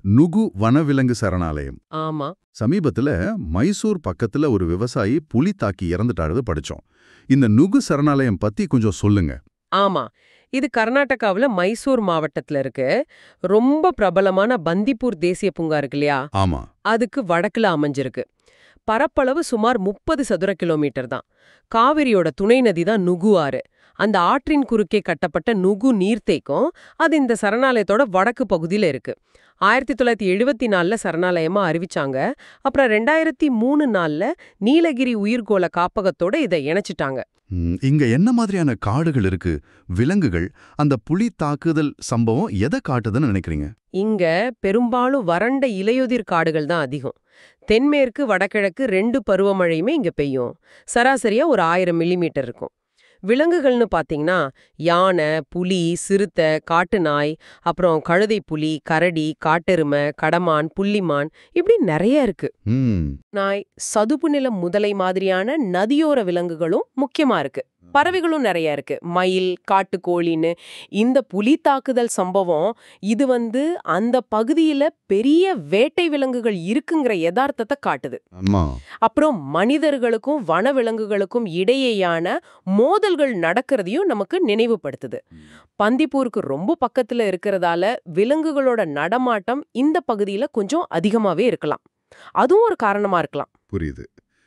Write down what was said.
Nuku வனவிலங்கு சரணாலயம். ஆமா. சமீபத்துல மைசூர் பக்கத்துல ஒரு விவசாயி புலி தாக்கி இறந்துட்டாரு படிச்சோம். இந்த நுகு சரணாலயம் பத்தி கொஞ்சம் சொல்லுங்க. ஆமா. இது கர்நாடகாவுல மைசூர் மாவட்டத்துல இருக்கு. ரொம்ப பிரபலமான பந்திப்பூர் தேசிய பூங்கா இருக்கு இல்லையா? ஆமா. அதுக்கு வடக்குல அமைஞ்சிருக்கு. பரப்பளவு சுமார் 30 சதுர கிலோமீட்டர் தான். காவிரியோட துணை நதி தான் நுகு ஆறு. அந்த ஆற்றின் குறுக்கே கட்டப்பட்ட நுகு நீர்த்தேக்கம் அது இந்த சரணாலயத்தோட வடக்கு பகுதியில இருக்கு. 1974ல சரணாலயமா அறிவிச்சாங்க. அப்புறம் 2003 நீலகிரி உயிர்கோள காப்பகத்தோட இதை இணைச்சிட்டாங்க. இங்க என்ன மாதிரியான காடுகள் இருக்கு, விலங்குகள், அந்த புலி தாக்குதல் சம்பவம் எதை காட்டுதுன்னு நினைக்கிறீங்க? இங்க பெரும்பாலும் வறண்ட இலையுதிர் காடுகள் தான் அதிகம். தென்மேற்கு வடகிழக்கு 2 பருவமழையுமே இங்க பெய்யும். சராசரியா ஒரு 1000 மில்லிமீட்டர் இருக்கும். விலங்குகள்னு பாத்தீங்கன்னா யானை, புலி, சிறுத்தை, காட்டுநாய், அப்புறம் கழுதை புலி, கரடி, காட்டெருமை, கடமான், புள்ளிமான் இப்படி நிறைய இருக்கு. நாய், சதுப்பு நில முதலை மாதிரியான நதியோர விலங்குகளும் முக்கியமா இருக்கு. பறவைகளும் நிறைய இருக்கு. மயில், காட்டுக்கோழின்னு. இந்த புலி தாக்குதல் சம்பவம் இது அந்த பகுதியில பெரிய வேட்டை விலங்குகள் இருக்குங்கிற யதார்த்தத்தை காட்டுது. அப்புறம் மனிதர்களுக்கும் வனவிலங்குகளுக்கும் இடையேயான மோதல்கள் நடக்கிறதையும் நமக்கு நினைவுபடுத்துது. பந்திப்பூருக்கு ரொம்ப பக்கத்துல இருக்கிறதால விலங்குகளோட நடமாட்டம் இந்த பகுதியில கொஞ்சம் அதிகமாவே இருக்கலாம். அதுவும் ஒரு காரணமா இருக்கலாம். புரியுது.